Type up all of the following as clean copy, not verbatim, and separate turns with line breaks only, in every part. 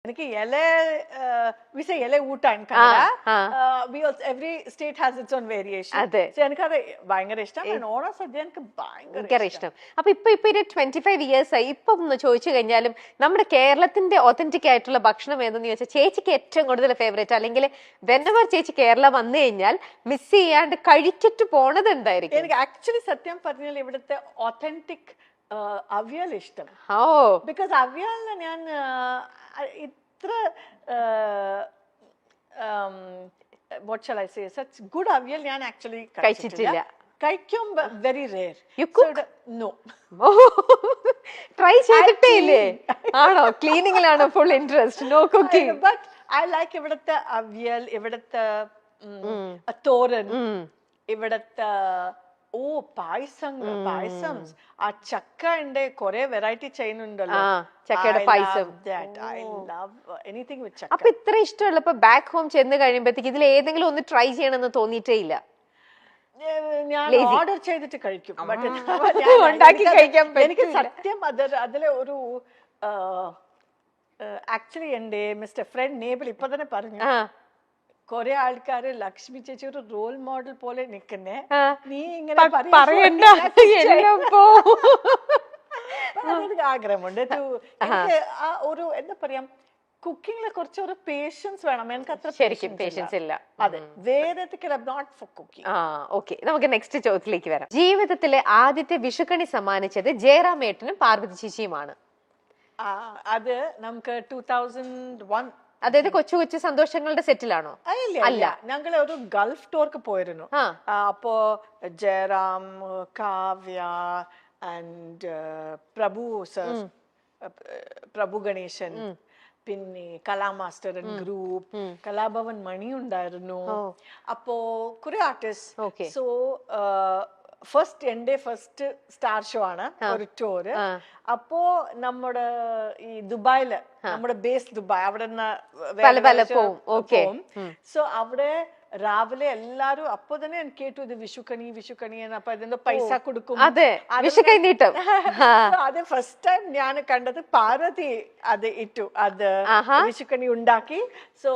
എനിക്ക് ഇല we say ഇല ഊട്ട in Kannada. Every state has its own variation. എനിക്കത് ഭയങ്കര ഇഷ്ടം. ഓണസദ്യ എനിക്ക് ഭയങ്കര ഇഷ്ടം.
അപ്പൊ ഇപ്പൊ 25 years ആയി. ഇപ്പൊ ഒന്ന് ചോദിച്ചു കഴിഞ്ഞാലും നമ്മുടെ കേരളത്തിന്റെ ഒതന്റിക് ആയിട്ടുള്ള ഭക്ഷണം ഏതെന്ന് ചോദിച്ചാൽ ചേച്ചിക്ക് ഏറ്റവും കൂടുതൽ ഫേവറേറ്റ് അല്ലെങ്കിൽ വെനവർ ചേച്ചി കേരള വന്നു കഴിഞ്ഞാൽ മിസ് ചെയ്യാണ്ട് കഴിച്ചിട്ട് പോണത് എന്തായിരിക്കും?
എനിക്ക് ആക്ച്വലി സത്യം പറഞ്ഞാൽ ഇവിടുത്തെ ഒതന്റിക് അവിയൽ ഇഷ്ടം. ബിക്കോസ് അവിയലിന് ഞാൻ ഇത്ര what shall I say, such good avial ഞാൻ ആക്ച്വലി കഴിച്ചിട്ടില്ല. കഴിക്കും വെരി റെയർ. നോ,
ട്രൈ ചെയ്തിട്ടേ ഇല്ലേ? ആണോ? ക്ലീനിങ്ങിലാണോ full interest? No cooking.
But I like ഇവിടുത്തെ അവിയൽ, ഇവിടുത്തെ തോരൻ, ഇവിടുത്തെ പായസം. ആ ചക്കന്റെ കുറെ വെറൈറ്റി ചെയ്യുന്നുണ്ടല്ലോ,
ചക്കയുടെ പായസം. അപ്പൊ ഇത്ര ഇഷ്ടമുള്ളപ്പോ ബാക്ക് ഹോം ചെന്ന് കഴിയുമ്പോഴത്തേക്ക് ഇതിൽ ഏതെങ്കിലും ഒന്ന് ട്രൈ ചെയ്യണമെന്ന് തോന്നിയിട്ടേ ഇല്ല?
ഞാൻ ഓർഡർ ചെയ്തിട്ട് കഴിക്കും.
ഉണ്ടാക്കി കഴിക്കാൻ
എനിക്ക് സത്യം അതിലെ ഒരു ആക്ച്വലി എന്റെ മിസ്റ്റർ ഫ്രണ്ട് നേബിൾ ഇപ്പൊ തന്നെ പറഞ്ഞു, കൊറേ ആൾക്കാര് ലക്ഷ്മി ചേച്ചി ഒരു റോൾ മോഡൽ പോലെ നിക്കുന്നേ, നീ ഇങ്ങനെ
പറയണ്ട.
എനിക്ക് ആഗ്രഹമുണ്ട്. എനിക്ക് ആ ഒരു എന്താ പറയാ, കുക്കിങ്ങിലെ കുറച്ച് ഒരു പേഷ്യൻസ് വേണം. എനിക്ക് അത്ര
ശരിക്കും പേഷ്യൻസ് ഇല്ല.
അതെ, വേറെ നോട്ട് ഫോർ കുക്കിംഗ്.
ഓക്കെ, നമുക്ക് നെക്സ്റ്റ് ചോദ്യത്തിലേക്ക് വരാം. ജീവിതത്തിലെ ആദ്യത്തെ വിഷുക്കണി സമ്മാനിച്ചത് ജയറാമേട്ടനും പാർവതി ചേച്ചിയുമാണ്.
അത് നമുക്ക് 2001.
അതായത് കൊച്ചു കൊച്ചു സന്തോഷങ്ങളുടെ സെറ്റിലാണോ?
അല്ല, ഞങ്ങള് ഒരു ഗൾഫ് ടൂർക്ക് പോയിരുന്നു. അപ്പോ ജയറാം, കാവ്യ ആൻഡ് പ്രഭു ഗണേശൻ, പിന്നെ കലാ മാസ്റ്റർ ഗ്രൂപ്പ്, കലാഭവൻ മണി ഉണ്ടായിരുന്നു. അപ്പോ കുറെ artist. So first star show ആണ് ഒരു ടൂറ്. അപ്പോ നമ്മുടെ ഈ ദുബായില്, നമ്മുടെ ബേസ് ദുബായ്, അവിടെ പോകും. സോ അവിടെ രാവിലെ എല്ലാരും അപ്പൊ തന്നെ എനിക്ക് കേട്ടു ഇത് വിഷുക്കണി അപ്പൊ അതിന്റെ പൈസ കൊടുക്കും.
അതെ,
ഫസ്റ്റ് ടൈം ഞാൻ കണ്ടത് പാർവതി അത് ഇട്ടു, അത് വിഷുക്കണി ഉണ്ടാക്കി. സോ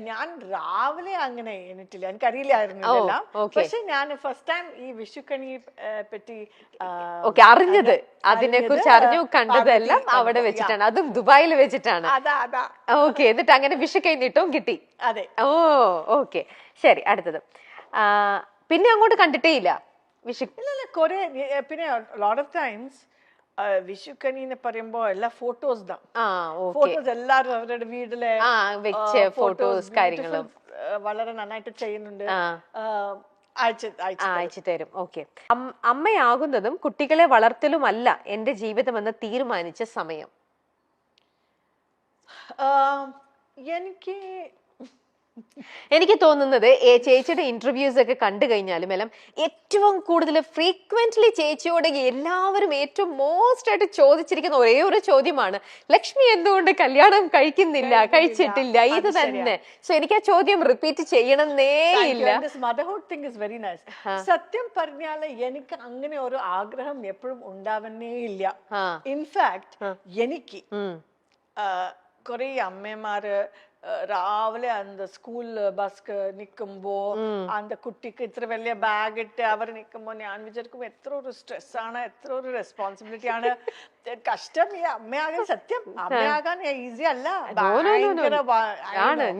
ഞാൻ രാവിലെ അങ്ങനെ എണ്ണിട്ടില്ല, എനിക്കറിയില്ലായിരുന്നു ഇതെല്ലാം. പക്ഷെ ഞാൻ ഫസ്റ്റ് ടൈം ഈ വിഷുക്കണി പറ്റി
അറിഞ്ഞത്, അതിനെ കുറിച്ച് അറിഞ്ഞു കണ്ടതെല്ലാം അവിടെ വെച്ചിട്ടാണ്, അതും ദുബായിൽ വെച്ചിട്ടാണ്. ഓക്കെ, എന്നിട്ട് അങ്ങനെ വിഷുക്കൈനീട്ടവും കിട്ടി.
അതെ.
ഓക്കെ, ശരി. അടുത്തത്, പിന്നെ അങ്ങോട്ട് കണ്ടിട്ടേ ഇല്ല വിഷു?
കൊറേ. പിന്നെ ലോട്ട് ഓഫ് ടൈംസ് വിഷുക്കണി എന്ന് പറയുമ്പോ എല്ലാ ഫോട്ടോസ് தான். ഫോട്ടോസ് എല്ലാരും അവരുടെ വീട്ടിലെ
വെച്ച് ഫോട്ടോസ് കാര്യങ്ങളും
വളരെ നന്നായിട്ട് ചെയ്യുന്നുണ്ട്,
അയച്ചു തരും. ഓക്കെ. അമ്മയാകുന്നതും കുട്ടികളെ വളർത്തലുമല്ല എന്റെ ജീവിതം എന്ന് തീരുമാനിച്ച സമയം? എനിക്ക് തോന്നുന്നത് ചേച്ചിയുടെ ഇന്റർവ്യൂസ് ഒക്കെ കണ്ടു കഴിഞ്ഞാലും എല്ലാം ഏറ്റവും കൂടുതൽ ഫ്രീക്വന്റ്ലി ചേച്ചിയോട് എല്ലാവരും ഏറ്റവും മോസ്റ്റ് ആയിട്ട് ചോദിച്ചിരിക്കുന്ന ഒരേ ഒരു ചോദ്യമാണ്, ലക്ഷ്മി എന്തുകൊണ്ട് കല്യാണം കഴിച്ചിട്ടില്ല? ഇത് തന്നെ. സോ എനിക്ക് ആ ചോദ്യം റിപ്പീറ്റ് ചെയ്യണമെന്നേ ഇല്ല.
സത്യം പറഞ്ഞാല് എനിക്ക് അങ്ങനെ ഒരു ആഗ്രഹം എപ്പോഴും ഉണ്ടാവുന്നേ ഇല്ല. ഇൻഫാക്ട് എനിക്ക് കുറെ അമ്മമാര് രാവിലെ அந்த സ്കൂൾ ബസ് നിൽക്കുമ്പോ அந்த കുട്ടിക്ക് ഇത്ര വലിയ ബാഗ് ഇട്ട് അവർ നിൽക്കുമ്പോ ഞാൻ വിചാരിക്കും എത്ര ഒരു സ്ട്രെസ് ആണ്, എത്ര ഒരു റെസ്പോൺസിബിലിറ്റി ആണ്, കഷ്ടം. ഈ അമ്മയാകാൻ സത്യം അമ്മയാകാൻ ഈസി അല്ല.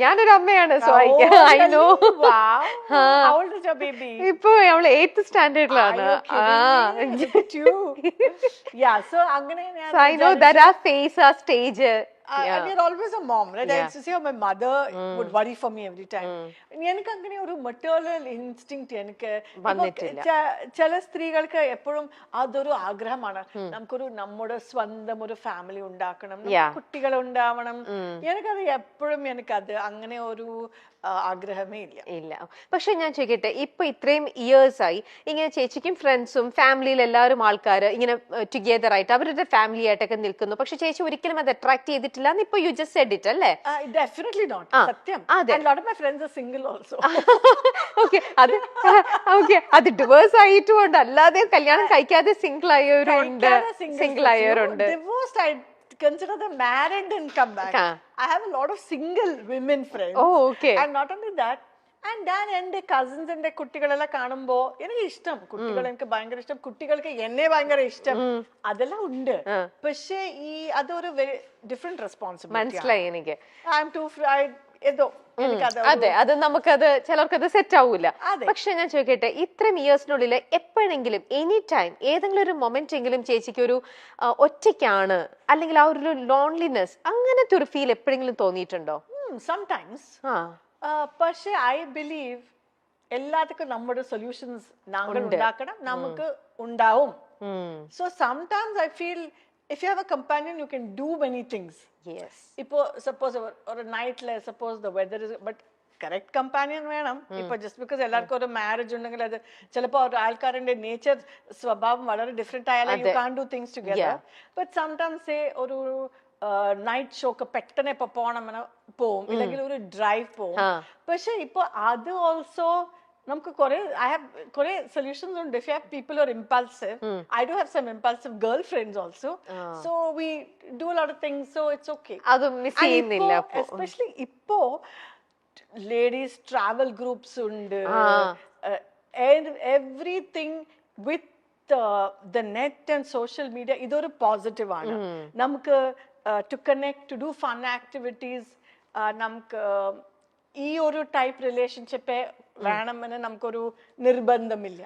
ഞാനൊരു അമ്മയാണ്. ഇപ്പൊ അവള് 8th സ്റ്റാൻഡേർഡിലാണ്.
And you're always a mom, right? I used to see how my mother would worry for me every time. എനിക്ക് അങ്ങനെ ഒരു മെറ്റേർണൽ ഇൻസ്റ്റിങ്ക്റ്റ് എനിക്ക് ചില സ്ത്രീകൾക്ക് എപ്പോഴും അതൊരു ആഗ്രഹമാണ്, നമുക്കൊരു നമ്മുടെ സ്വന്തം ഒരു ഫാമിലി ഉണ്ടാക്കണം, കുട്ടികൾ ഉണ്ടാവണം. എനിക്കത് എപ്പോഴും എനിക്കത് അങ്ങനെ ഒരു ആഗ്രഹമേ ഇല്ല.
പക്ഷെ ഞാൻ ചോദിക്കട്ടെ, ഇപ്പൊ ഇത്രയും ഇയേഴ്സ് ആയി ഇങ്ങനെ ചേച്ചിക്കും ഫ്രണ്ട്സും ഫാമിലിയിൽ എല്ലാവരും ആൾക്കാർ ഇങ്ങനെ ടുഗെദർ ആയിട്ട് അവരുടെ ഫാമിലി ആയിട്ടൊക്കെ നിൽക്കുന്നു, പക്ഷെ ചേച്ചി ഒരിക്കലും അത് അട്രാക്ട് ചെയ്തിട്ടില്ല എന്ന് ഇപ്പൊ യു ജസ്റ്റ് സെഡ് ഇറ്റ് അല്ലേ?
Definitely not. സത്യം. And lot of my friends are single also.
അത് ഡിവോഴ്സ് ആയിട്ടുകൊണ്ട് അല്ലാതെ കല്യാണം കഴിക്കാതെ single ആയവരുണ്ട്.
Divorced consider them married and come back. I have a lot of single women friends.
Oh, okay.
And not only that, and ഞാൻ എന്റെ കസിൻസിന്റെ കുട്ടികളെല്ലാം കാണുമ്പോ എനിക്ക് ഇഷ്ടം, കുട്ടികൾ എനിക്ക് ഭയങ്കര ഇഷ്ടം, കുട്ടികൾക്ക് എന്നെ ഭയങ്കര ഇഷ്ടം, അതെല്ലാം ഉണ്ട്. പക്ഷേ ഈ അതൊരു ഡിഫറെന്റ് റെസ്പോൺസിബിലിറ്റി.
മനസ്സിലായി എനിക്ക്.
ഐ എം ടു ഏതോ
അതെ, അത് നമുക്കത് ചിലർക്കത് സെറ്റ് ആവൂല. പക്ഷെ ഞാൻ ചോദിക്കട്ടെ, ഇത്രയും ഇയേഴ്സിനുള്ളിൽ എപ്പോഴെങ്കിലും എനി ടൈം ഏതെങ്കിലും ഒരു മൊമെന്റ് എങ്കിലും ചേച്ചിക്ക് ഒരു ഒറ്റയ്ക്കാണ് അല്ലെങ്കിൽ ആ ഒരു ലോൺലിനെസ് അങ്ങനത്തെ ഒരു ഫീൽ എപ്പോഴെങ്കിലും തോന്നിയിട്ടുണ്ടോ?
സംടൈംസ്. പക്ഷെ ഐ ബിലീവ് എല്ലാത്തിനും നമ്മുടെ സൊല്യൂഷൻസ് ഞങ്ങൾ ഉണ്ടാക്കണം, നമുക്ക് ഉണ്ടാവും. So sometimes I feel if you have a companion you can do many things.
Yes.
Ipo suppose or a night la suppose the weather is but correct companion വേണം. ഇപ്പൊ just because എല്ലാവർക്കും ഒരു marriage ഉണ്ടെങ്കിൽ അത് ചിലപ്പോൾ ഒരു ആൾക്കാരുടെ nature സ്വഭാവം വളരെ ഡിഫറെന്റ് ആയാലും you can't do things together. But sometimes say ഒരു നൈറ്റ് ഷോക്ക് പെട്ടെന്ന് ഇപ്പൊ പോവും, ഇല്ലെങ്കിൽ ഒരു ഡ്രൈവ് പോവും. പക്ഷെ ഇപ്പൊ അത് ഓൾസോ നമുക്ക് കുറെ സൊല്യൂഷൻസ് ഉണ്ട്. If you have people who are impulsive, I do have some impulsive girlfriends also, so we do a lot of things, so it's okay.
അത് മിസ് ചെയ്യുന്നില്ല.
Especially ഇപ്പോ ladies travel groups ഉണ്ട്, and everything with the net and social media ഇതൊരു positive ആണ്. നമുക്ക് to connect, to do fun activities, നമുക്ക് ഈ ഒരു ടൈപ്പ് റിലേഷൻഷിപ്പ് വേണമെന്ന് നമുക്കൊരു നിർബന്ധമില്ല.